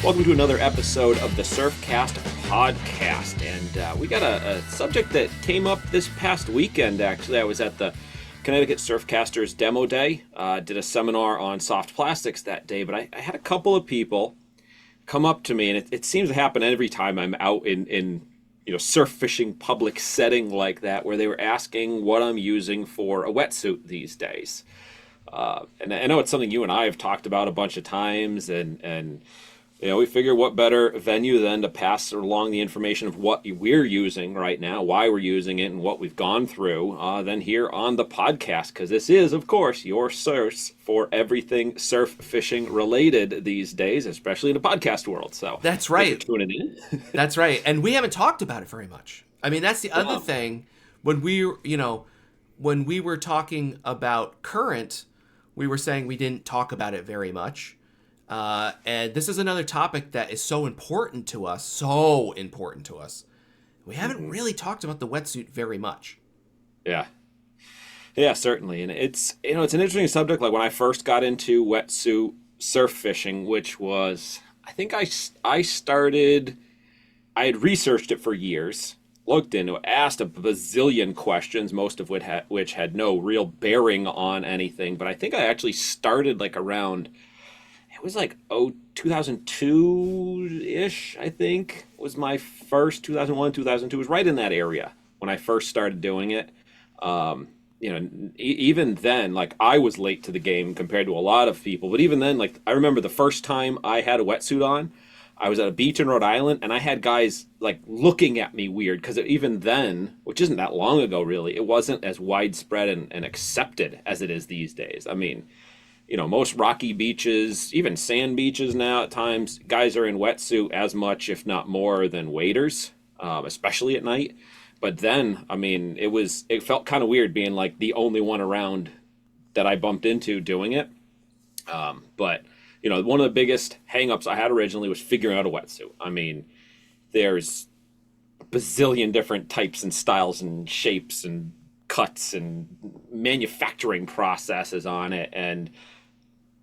Welcome to another episode of the Surfcast Podcast, and we got a subject that came up this past weekend. Actually, I was at the Connecticut Surfcasters Demo Day, did a seminar on soft plastics that day, but I had a couple of people come up to me, and it seems to happen every time I'm out in surf fishing public setting like that, where they were asking what I'm using for a wetsuit these days. And I know it's something you and I have talked about a bunch of times, and we figure what better venue than to pass along the information of what we're using right now, why we're using it, and what we've gone through, than here on the podcast, because this is, of course, your source for everything surf fishing related these days, especially in the podcast world. So that's right. Tuning in. That's right. And we haven't talked about it very much. I mean, that's the other thing. When we were talking about current, we were saying we didn't talk about it very much. And this is another topic that is so important to us. We haven't really talked about the wetsuit very much. Yeah, certainly. And it's an interesting subject. Like when I first got into wetsuit surf fishing, which was, I think I had researched it for years, looked into it, asked a bazillion questions, most of which had no real bearing on anything. But I think I actually started like around, it was like 2002-ish, I think, was my first, 2001, 2002, was right in that area when I first started doing it. Even then, like, I was late to the game compared to a lot of people, but even then, like, I remember the first time I had a wetsuit on, I was at a beach in Rhode Island, and I had guys, like, looking at me weird, because even then, which isn't that long ago, really, it wasn't as widespread and accepted as it is these days. I mean, most rocky beaches, even sand beaches now at times, guys are in wetsuit as much, if not more, than waders, especially at night. But then, I mean, it felt kind of weird being like the only one around that I bumped into doing it. But one of the biggest hangups I had originally was figuring out a wetsuit. I mean, there's a bazillion different types and styles and shapes and cuts and manufacturing processes on it, and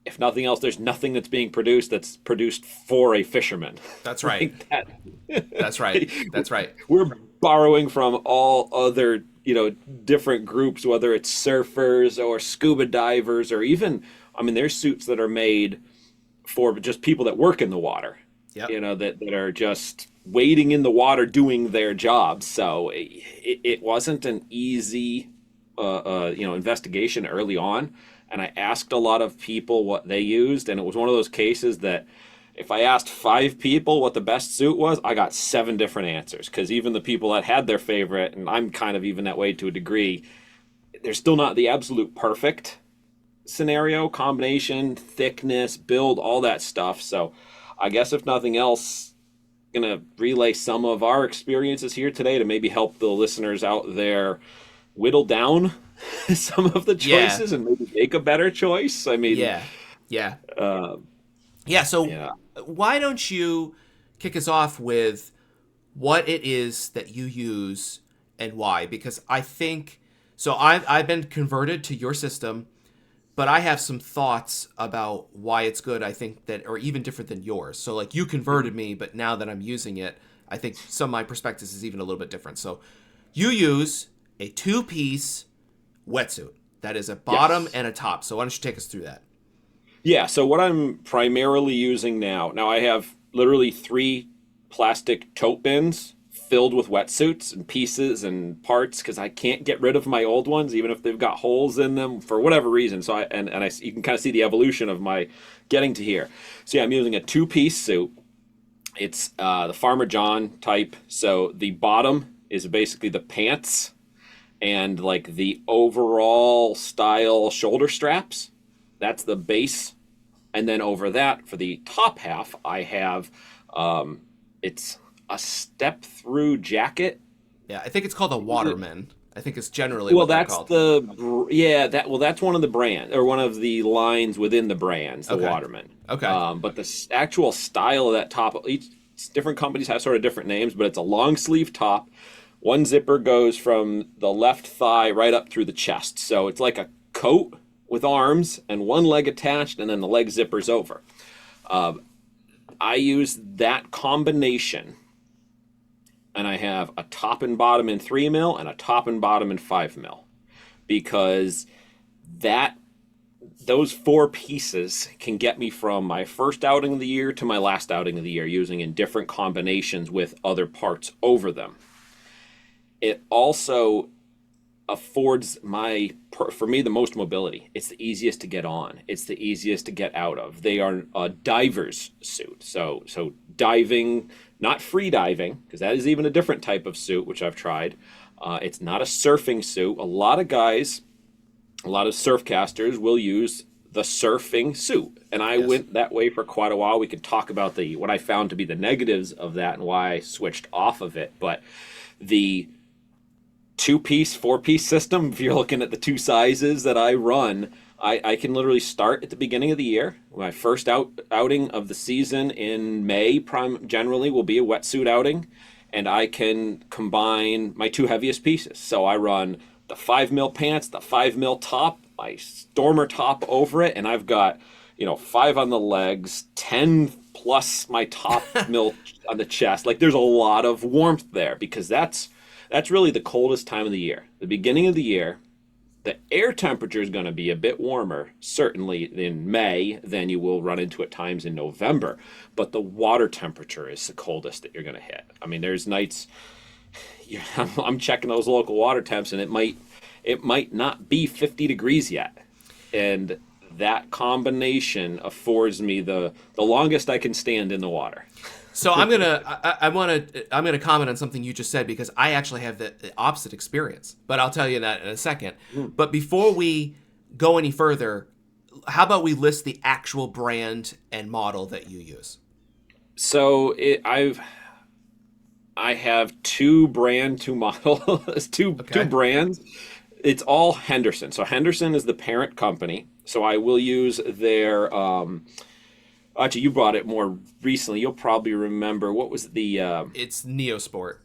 if nothing else, there's nothing that's being produced that's produced for a fisherman. That's right. That's right. We're borrowing from all other, different groups, whether it's surfers or scuba divers, or even, I mean, there's suits that are made for just people that work in the water. Yep. That are just wading in the water doing their jobs. So it wasn't an easy, investigation early on. And I asked a lot of people what they used, and it was one of those cases that if I asked 5 people what the best suit was, I got 7 different answers, because even the people that had their favorite, and I'm kind of even that way to a degree, they're still not the absolute perfect scenario, combination, thickness, build, all that stuff. So I guess if nothing else, going to relay some of our experiences here today to maybe help the listeners out there whittle down some of the choices and maybe make a better choice. I mean, So why don't you kick us off with what it is that you use and why? Because I think, so I've been converted to your system, but I have some thoughts about why it's good, I think, that are even different than yours. So like, you converted me, but now that I'm using it, I think some of my perspectives is even a little bit different. So you use a 2-piece wetsuit that is a bottom and a top. So why don't you take us through that? Yeah, so what I'm primarily using now I have literally 3 plastic tote bins filled with wetsuits and pieces and parts, because I can't get rid of my old ones, even if they've got holes in them for whatever reason. So you can kind of see the evolution of my getting to here. So yeah, I'm using a 2-piece suit. It's the Farmer John type. So the bottom is basically the pants and like the overall style shoulder straps. That's the base. And then over that, for the top half, I have, it's a step-through jacket. Yeah, I think it's called a Waterman. I think it's generally what they're called. That's one of the brand, or one of the lines within the brands, the Waterman. Okay. But the actual style of that top, each different companies have sort of different names, but it's a long sleeve top. One zipper goes from the left thigh right up through the chest. So it's like a coat with arms and one leg attached, and then the leg zippers over. I use that combination, and I have a top and bottom in 3 mil and a top and bottom in 5 mil, because that those 4 pieces can get me from my first outing of the year to my last outing of the year, using in different combinations with other parts over them. It also affords for me the most mobility. It's the easiest to get on. It's the easiest to get out of. They are a diver's suit. So diving, not free diving, because that is even a different type of suit, which I've tried. It's not a surfing suit. A lot of surfcasters will use the surfing suit. And I went that way for quite a while. We could talk about what I found to be the negatives of that and why I switched off of it. But the 2-piece, 4-piece system, if you're looking at the 2 sizes that I run, I can literally start at the beginning of the year. My first outing of the season in May generally will be a wetsuit outing, and I can combine my 2 heaviest pieces. So I run the 5 mil pants, the 5 mil top, my stormer top over it, and I've got 5 on the legs, 10 plus my top mil on the chest. Like, there's a lot of warmth there, because that's really the coldest time of the year. The beginning of the year, the air temperature is going to be a bit warmer, certainly in May, than you will run into at times in November. But the water temperature is the coldest that you're going to hit. I mean, there's nights, I'm checking those local water temps, and it might not be 50 degrees yet. And that combination affords me the longest I can stand in the water. So I'm gonna comment on something you just said, because I actually have the opposite experience, but I'll tell you that in a second. But before we go any further, how about we list the actual brand and model that you use? So I have two models, two brands. It's all Henderson. So Henderson is the parent company. So I will use their. Actually, you bought it more recently. You'll probably remember, what was the? It's Neosport.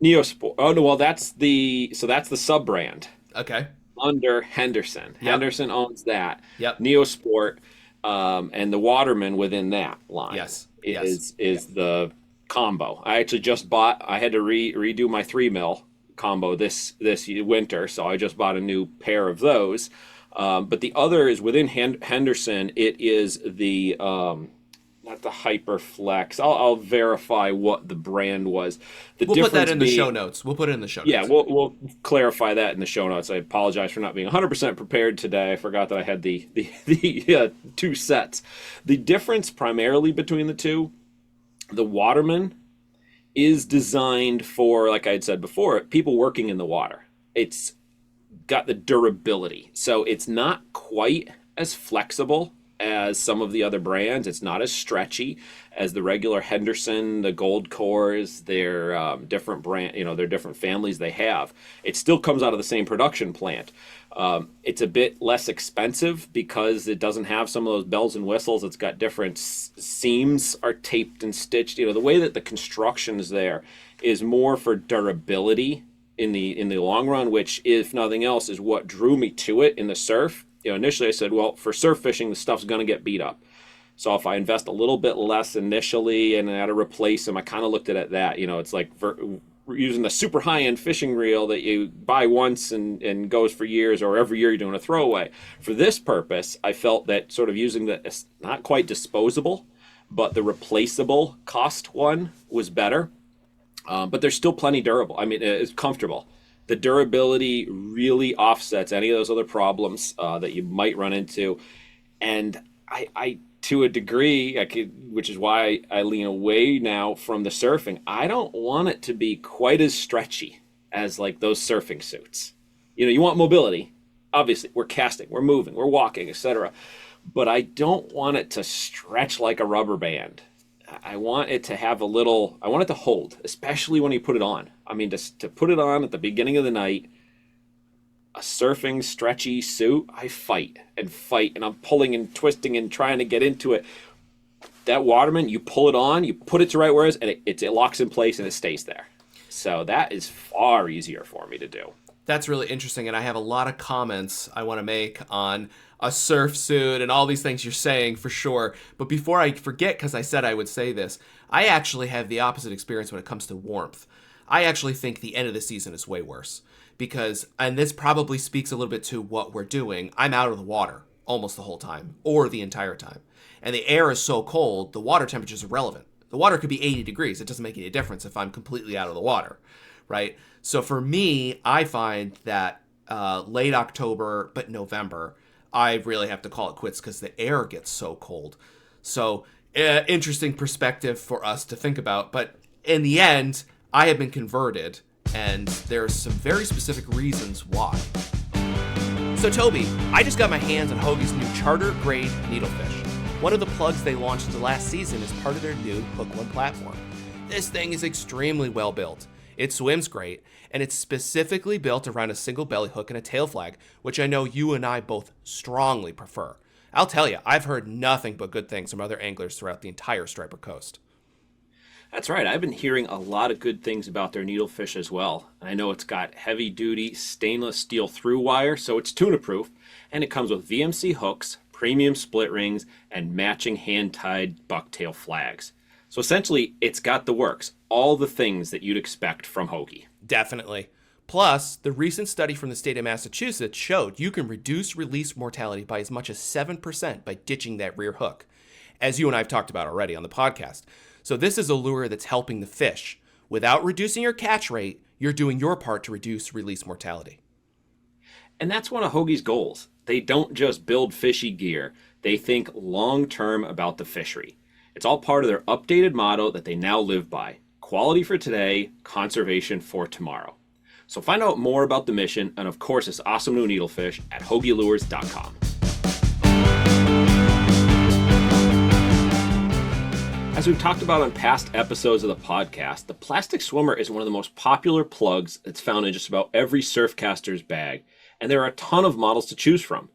Neosport. Oh no, well that's the sub brand. Okay. Under Henderson. Yep. Henderson owns that. Yep. Neosport, and the Waterman within that line. Yes. Is the combo. I actually just bought. I had to redo my 3 mil combo this winter, so I just bought a new pair of those. But the other is within Henderson. It is the not the Hyperflex. I'll verify what the brand was. We'll put that in the show notes. We'll put it in the show notes. Yeah, we'll clarify that in the show notes. I apologize for not being 100% prepared today. I forgot that I had the 2 sets. The difference primarily between the two, the Waterman is designed for, like I had said before, people working in the water. It's got the durability. So it's not quite as flexible as some of the other brands. It's not as stretchy as the regular Henderson, the Gold Cores, their different brand, their different families they have. It still comes out of the same production plant. It's a bit less expensive because it doesn't have some of those bells and whistles. It's got different seams are taped and stitched. The way that the construction is there is more for durability in the long run, which, if nothing else, is what drew me to it in the surf. Initially I said, well, for surf fishing, the stuff's going to get beat up. So if I invest a little bit less initially and I had to replace them, I kind of looked at it that, it's like using the super high-end fishing reel that you buy once and goes for years, or every year you're doing a throwaway. For this purpose, I felt that sort of using the not quite disposable, but the replaceable cost one was better. But they're still plenty durable. I mean, it's comfortable. The durability really offsets any of those other problems that you might run into. And I to a degree, which is why I lean away now from the surfing. I don't want it to be quite as stretchy as like those surfing suits. You want mobility. Obviously, we're casting, we're moving, we're walking, etc. But I don't want it to stretch like a rubber band. I want it to have I want it to hold, especially when you put it on. I mean, to put it on at the beginning of the night, a surfing stretchy suit, I fight, and I'm pulling and twisting and trying to get into it. That Waterman, you pull it on, you put it to right where it is, and it locks in place and it stays there. So that is far easier for me to do. That's really interesting, and I have a lot of comments I want to make on a surf suit and all these things you're saying for sure. But before I forget, because I said I would say this, I actually have the opposite experience when it comes to warmth. I actually think the end of the season is way worse because, and this probably speaks a little bit to what we're doing, I'm out of the water almost the whole time or the entire time. And the air is so cold, the water temperature is irrelevant. The water could be 80 degrees. It doesn't make any difference if I'm completely out of the water, right? So for me, I find that late October, but November, I really have to call it quits because the air gets so cold. So interesting perspective for us to think about. But in the end, I have been converted, and there's some very specific reasons why. So Toby, I just got my hands on Hoagie's new charter grade needlefish. One of the plugs they launched the last season is part of their new Hook One platform. This thing is extremely well built. It swims great, and it's specifically built around a single belly hook and a tail flag, which I know you and I both strongly prefer. I'll tell you, I've heard nothing but good things from other anglers throughout the entire Striper Coast. That's right. I've been hearing a lot of good things about their needlefish as well. I know it's got heavy-duty stainless steel through wire, so it's tuna-proof, and it comes with VMC hooks, premium split rings, and matching hand-tied bucktail flags. So essentially, it's got the works, all the things that you'd expect from Hoagie. Definitely. Plus, the recent study from the state of Massachusetts showed you can reduce release mortality by as much as 7% by ditching that rear hook, as you and I have talked about already on the podcast. So this is a lure that's helping the fish. Without reducing your catch rate, you're doing your part to reduce release mortality. And that's one of Hoagie's goals. They don't just build fishy gear. They think long-term about the fishery. It's all part of their updated motto that they now live by. Quality for today, conservation for tomorrow. So find out more about the mission and, of course, this awesome new needlefish at hoagielures.com. As we've talked about on past episodes of the podcast, the plastic swimmer is one of the most popular plugs that's found in just about every surfcaster's bag, and there are a ton of models to choose from.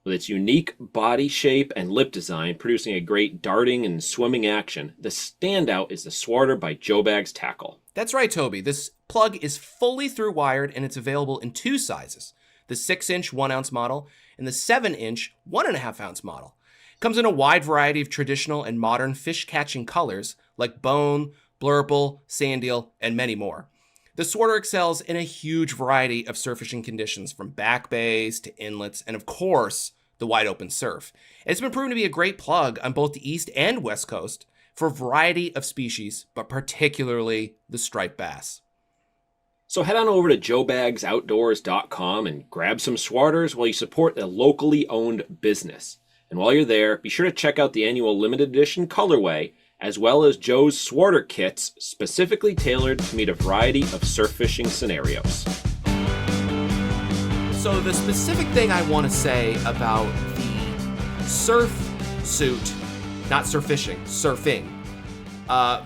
With its unique body shape and lip design producing a great darting and swimming action, the standout is the Swarter by Joe Bag's Tackle. That's right, Toby. This plug is fully through wired, and it's available in two sizes, the 6-inch 1-ounce model and the 7-inch 1.5-ounce model. Comes in a wide variety of traditional and modern fish-catching colors like bone, blurple, sand eel, and many more. The Swarter excels in a huge variety of surf fishing conditions, from back bays to inlets, and of course, the wide open surf. It's been proven to be a great plug on both the East and West Coast for a variety of species, but particularly the striped bass. So head on over to joebagsoutdoors.com and grab some Swarters while you support a locally owned business. And while you're there, be sure to check out the annual limited edition colorway, as well as Joe's Swarter kits, specifically tailored to meet a variety of surf fishing scenarios. So the specific thing I want to say about the surf suit, not surf fishing, surfing,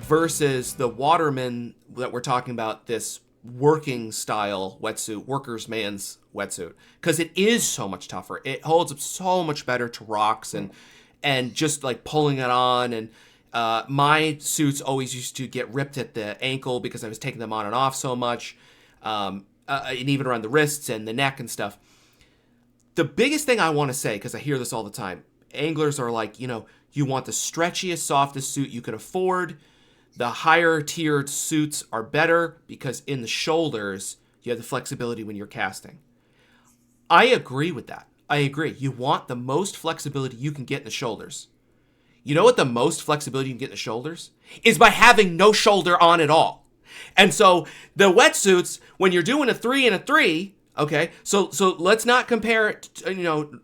versus the waterman that we're talking about, this working style wetsuit, worker's man's wetsuit, because it is so much tougher. It holds up so much better to rocks and just like pulling it on. And my suits always used to get ripped at the ankle because I was taking them on and off so much, and even around the wrists and the neck and stuff. The biggest thing I want to say, because I hear this all the time, anglers are like, you want the stretchiest, softest suit you can afford. The higher tiered suits are better because in the shoulders, you have the flexibility when you're casting. I agree with that. I agree. You want the most flexibility you can get in the shoulders. You know what the most flexibility you can get in the shoulders? Is by having no shoulder on at all. And so the wetsuits, when you're doing a 3 and a 3, okay, so let's not compare it,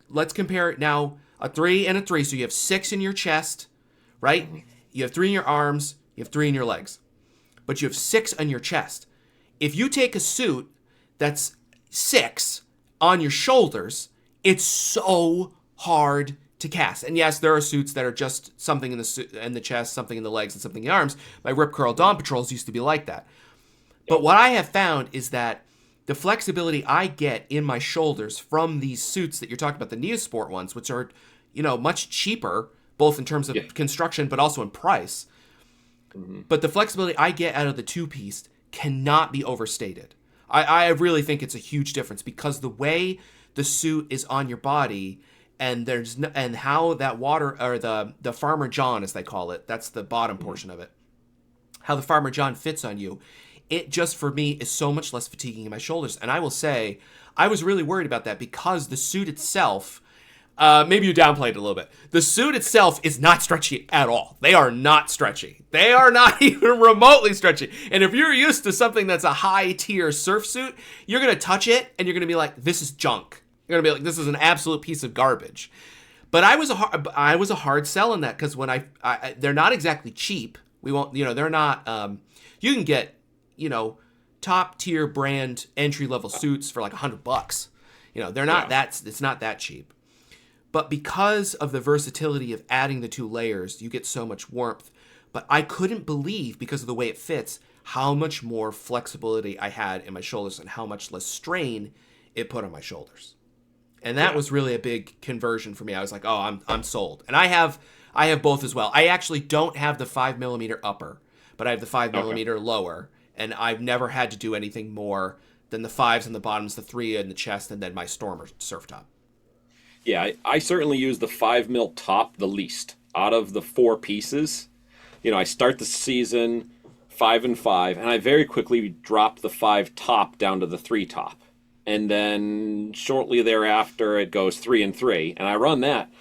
let's compare it now, a 3 and a 3. So you have 6 in your chest, right? You have 3 in your arms. You have 3 in your legs, but you have 6 on your chest. If you take a suit that's 6 on your shoulders, it's so hard to cast. And yes, there are suits that are just something in the chest, something in the legs, and something in the arms. My Rip Curl Dawn Patrols used to be like that. But what I have found is that the flexibility I get in my shoulders from these suits that you're talking about, the Neosport ones, which are, much cheaper, both in terms of construction, but also in price. Mm-hmm. But the flexibility I get out of the 2-piece cannot be overstated. I really think it's a huge difference because the way the suit is on your body and and how that water, or the Farmer John as they call it, that's the bottom portion of it, how the Farmer John fits on you, it just for me is so much less fatiguing in my shoulders. And I will say I was really worried about that because the suit itself, maybe you downplayed it a little bit. The suit itself is not stretchy at all. They are not stretchy. They are not even remotely stretchy. And if you're used to something that's a high tier surf suit, you're going to touch it and you're going to be like, this is junk. You're going to be like, this is an absolute piece of garbage. But I was a hard sell in that because when they're not exactly cheap. We won't, they're not, you can get, top tier brand entry level suits for like $100. They're not it's not that cheap. But because of the versatility of adding the 2 layers, you get so much warmth. But I couldn't believe, because of the way it fits, how much more flexibility I had in my shoulders and how much less strain it put on my shoulders. And that was really a big conversion for me. I was like, oh, I'm sold. And I have both as well. I actually don't have the 5mm upper, but I have the 5mm lower. And I've never had to do anything more than the 5s and the bottoms, the 3 in the chest, and then my Stormer surf top. Yeah, I certainly use the 5mm top the least out of the 4 pieces. I start the season 5 and 5, and I very quickly drop the 5 top down to the 3 top. And then shortly thereafter, it goes 3 and 3. And I run that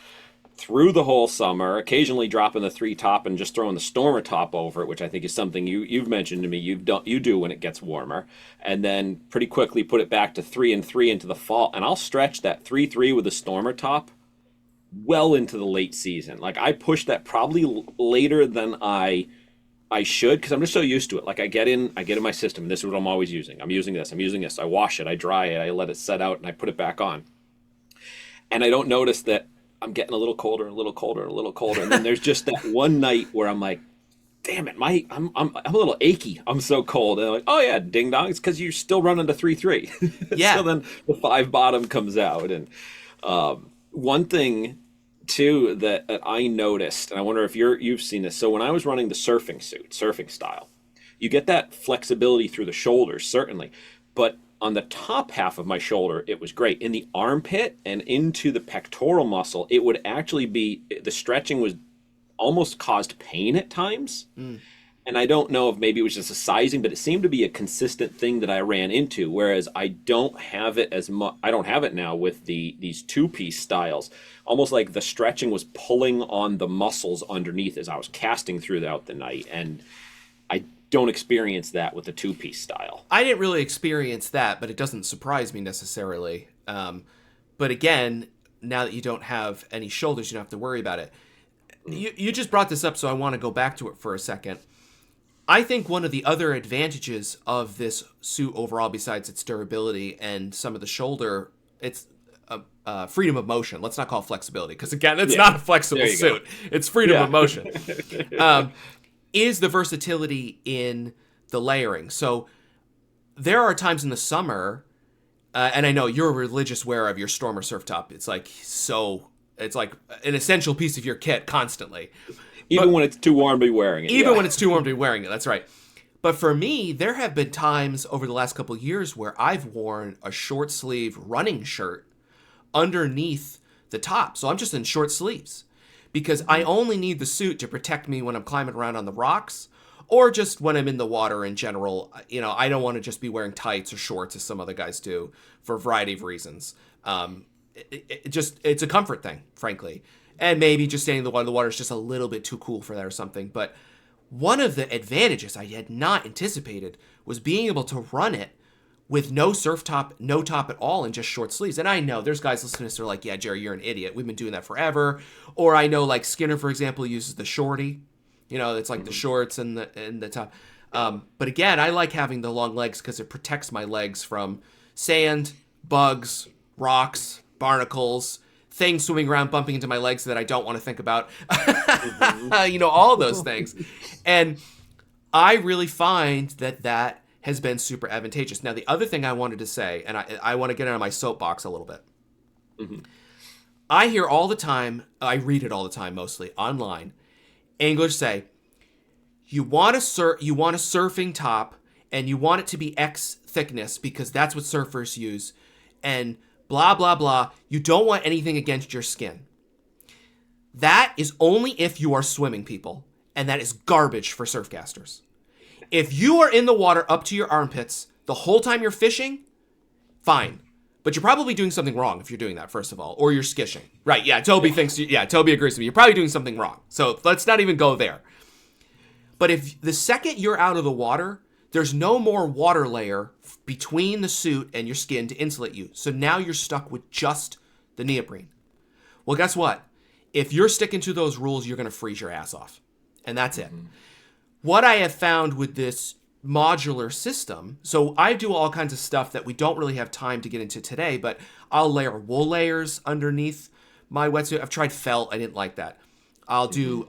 through the whole summer, occasionally dropping the 3 top and just throwing the Stormer top over it, which I think is something you've mentioned to me you do when it gets warmer, and then pretty quickly put it back to 3 and 3 into the fall, and I'll stretch that 3-3 with the Stormer top well into the late season. Like I push that probably later than I should, because I'm just so used to it. Like I get in my system, and this is what I'm always using. I'm using this. I wash it, I dry it, I let it set out, and I put it back on, and I don't notice that I'm getting a little colder and a little colder and a little colder. And then there's just that one night where I'm like, damn it, I'm a little achy. I'm so cold. And I'm like, oh yeah, ding dong. It's because you're still running to 3-3. Yeah. So then the 5 bottom comes out. And one thing too that I noticed, and I wonder if you've seen this. So when I was running the surfing suit, surfing style, you get that flexibility through the shoulders, certainly. But on the top half of my shoulder, it was great. In the armpit and into the pectoral muscle, it would actually be, the stretching was almost caused pain at times. And I don't know if maybe it was just a sizing, but it seemed to be a consistent thing that I ran into. Whereas I don't have it as much. I don't have it now with these 2-piece styles. Almost like the stretching was pulling on the muscles underneath as I was casting throughout the night. And I don't experience that with the 2-piece style. I didn't really experience that, but it doesn't surprise me necessarily. But again, now that you don't have any shoulders, you don't have to worry about it. You just brought this up, so I want to go back to it for a second. I think one of the other advantages of this suit overall, besides its durability and some of the shoulder, it's freedom of motion. Let's not call it flexibility, because again, it's not a flexible suit. It's freedom of motion. Is the versatility in the layering. So there are times in the summer, and I know you're a religious wearer of your Stormer surf top. It's like an essential piece of your kit constantly. Even when it's too warm to be wearing it. Even when it's too warm to be wearing it, that's right. But for me, there have been times over the last couple of years where I've worn a short sleeve running shirt underneath the top. So I'm just in short sleeves, because I only need the suit to protect me when I'm climbing around on the rocks, or just when I'm in the water in general. I don't want to just be wearing tights or shorts as some other guys do for a variety of reasons. It's a comfort thing, frankly. And maybe just staying in the water is just a little bit too cool for that or something. But one of the advantages I had not anticipated was being able to run it with no surf top, no top at all, and just short sleeves. And I know there's guys listening to this who are like, yeah, Jerry, you're an idiot. We've been doing that forever. Or I know like Skinner, for example, uses the shorty. It's like the shorts and the top. But again, I like having the long legs because it protects my legs from sand, bugs, rocks, barnacles, things swimming around, bumping into my legs that I don't want to think about. All those things. And I really find that has been super advantageous. Now, the other thing I wanted to say, and I want to get on my soapbox a little bit. Mm-hmm. I hear all the time, I read it all the time, mostly online, anglers say, you want a surfing top and you want it to be X thickness because that's what surfers use, and blah, blah, blah. You don't want anything against your skin. That is only if you are swimming, people, and that is garbage for surfcasters. If you are in the water up to your armpits the whole time you're fishing, fine. But you're probably doing something wrong if you're doing that, first of all, or you're skishing. Right, yeah, Toby agrees with me. You're probably doing something wrong. So let's not even go there. But if the second you're out of the water, there's no more water layer between the suit and your skin to insulate you. So now you're stuck with just the neoprene. Well, guess what? If you're sticking to those rules, you're going to freeze your ass off. And that's it. What I have found with this modular system, so I do all kinds of stuff that we don't really have time to get into today, but I'll layer wool layers underneath my wetsuit. I've tried felt. I didn't like that. I'll do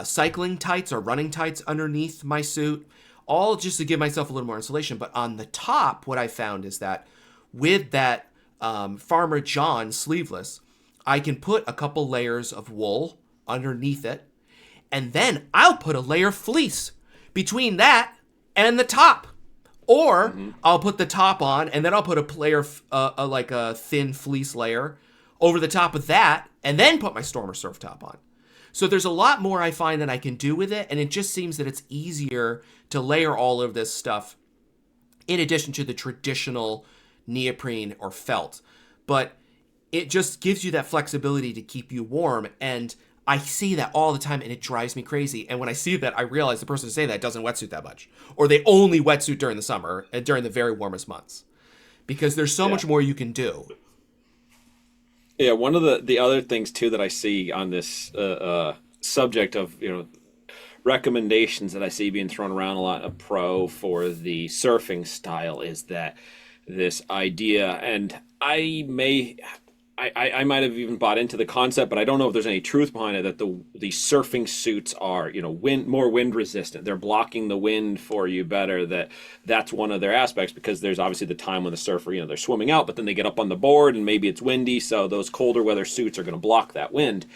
cycling tights or running tights underneath my suit, all just to give myself a little more insulation. But on the top, what I found is that with that Farmer John sleeveless, I can put a couple layers of wool underneath it, and then I'll put a layer of fleece between that and the top. Or I'll put the top on, and then I'll put a layer, like a thin fleece layer over the top of that, and then put my Stormer surf top on. So there's a lot more I find that I can do with it, and it just seems that it's easier to layer all of this stuff in addition to the traditional neoprene or felt. But it just gives you that flexibility to keep you warm, and I see that all the time, and it drives me crazy. And when I see that, I realize the person saying that doesn't wetsuit that much, or they only wetsuit during the summer and during the very warmest months, because there's so much more you can do. Yeah, one of the other things too that I see on this subject of recommendations that I see being thrown around a lot of pro for the surfing style is that this idea, and I might have even bought into the concept, but I don't know if there's any truth behind it, that the surfing suits are, more wind resistant. They're blocking the wind for you better. That's one of their aspects, because there's obviously the time when the surfer, they're swimming out, but then they get up on the board and maybe it's windy, so those colder weather suits are going to block that wind.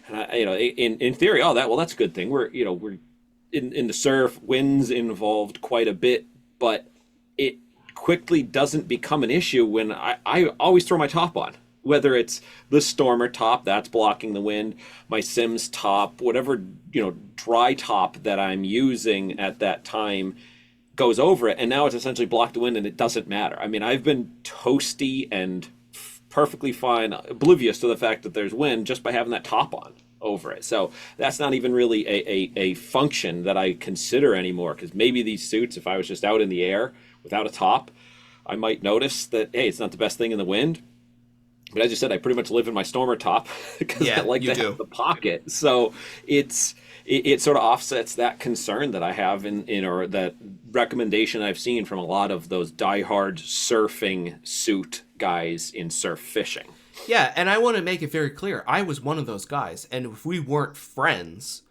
And in theory, that's a good thing. We're in the surf, wind's involved quite a bit, but it quickly doesn't become an issue when I always throw my top on. Whether it's the Stormer top that's blocking the wind, my Sims top, whatever dry top that I'm using at that time goes over it, and now it's essentially blocked the wind, and it doesn't matter. I mean, I've been toasty and perfectly fine, oblivious to the fact that there's wind just by having that top on over it. So that's not even really a function that I consider anymore, because maybe these suits, if I was just out in the air without a top, I might notice that, hey, it's not the best thing in the wind. But as you said, I pretty much live in my Stormer top because I like to have the pocket. So it sort of offsets that concern that I have or that recommendation I've seen from a lot of those diehard surfing suit guys in surf fishing. Yeah, and I want to make it very clear. I was one of those guys, and if we weren't friends,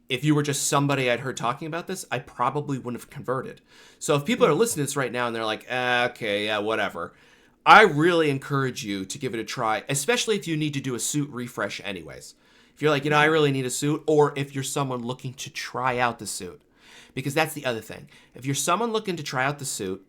if you were just somebody I'd heard talking about this, I probably wouldn't have converted. So if people are listening to this right now and they're like, okay, yeah, whatever, I really encourage you to give it a try, especially if you need to do a suit refresh anyways. If you're like, I really need a suit, or if you're someone looking to try out the suit. Because that's the other thing. If you're someone looking to try out the suit,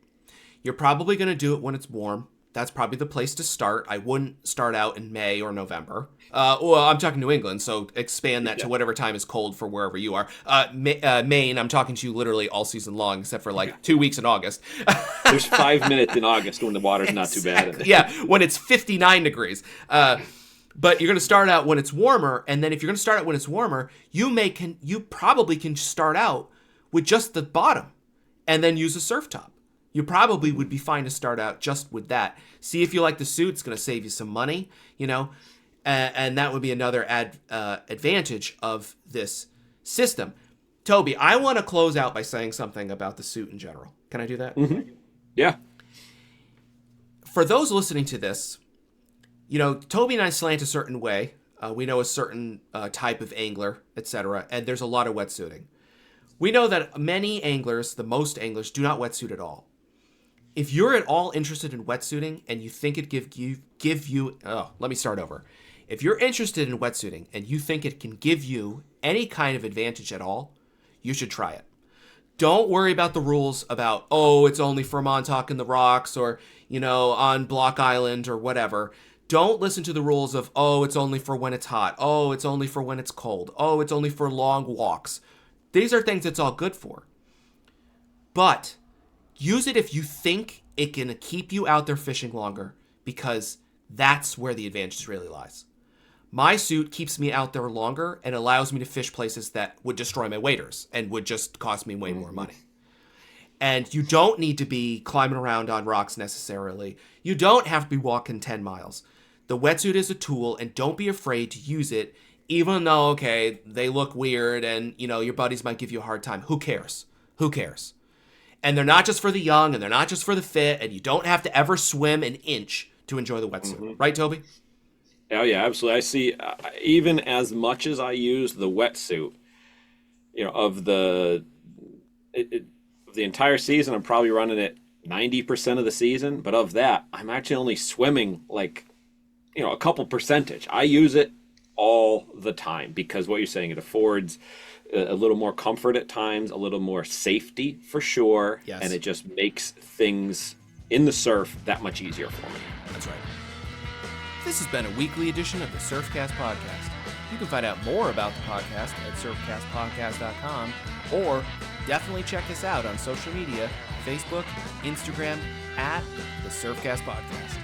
you're probably going to do it when it's warm. That's probably the place to start. I wouldn't start out in May or November. Well, I'm talking New England, so expand that to whatever time is cold for wherever you are. Maine, I'm talking to you literally all season long, except for 2 weeks in August. There's 5 minutes in August when the water's not too bad. Yeah, when it's 59 degrees. But you're going to start out when it's warmer, and then if you're going to start out when it's warmer, you probably can start out with just the bottom and then use a surf top. You probably would be fine to start out just with that. See if you like the suit. It's going to save you some money, and that would be another advantage of this system. Toby, I want to close out by saying something about the suit in general. Can I do that? Mm-hmm. Yeah. For those listening to this, Toby and I slant a certain way. We know a certain type of angler, etc., and there's a lot of wetsuiting. We know that many anglers, the most anglers, do not wetsuit at all. If you're at all interested in wetsuiting and you think it let me start over. If you're interested in wetsuiting and you think it can give you any kind of advantage at all, you should try it. Don't worry about the rules about, oh, it's only for Montauk in the rocks or, on Block Island or whatever. Don't listen to the rules of, oh, it's only for when it's hot. Oh, it's only for when it's cold. Oh, it's only for long walks. These are things it's all good for. But use it if you think it can keep you out there fishing longer, because that's where the advantage really lies. My suit keeps me out there longer and allows me to fish places that would destroy my waders and would just cost me way more money. And you don't need to be climbing around on rocks necessarily. You don't have to be walking 10 miles. The wetsuit is a tool, and don't be afraid to use it, even though, okay, they look weird and, your buddies might give you a hard time. Who cares? Who cares? And they're not just for the young, and they're not just for the fit, and you don't have to ever swim an inch to enjoy the wetsuit. Right, Toby? Oh, yeah, absolutely. I see, even as much as I use the wetsuit, of the entire season, I'm probably running it 90% of the season. But of that, I'm actually only swimming a couple percentage. I use it all the time because what you're saying, it affords a little more comfort at times, a little more safety for sure. Yes. And it just makes things in the surf that much easier for me. That's right. This has been a weekly edition of the Surfcast Podcast. You can find out more about the podcast at surfcastpodcast.com, or definitely check us out on social media, Facebook, Instagram, at the Surfcast Podcast.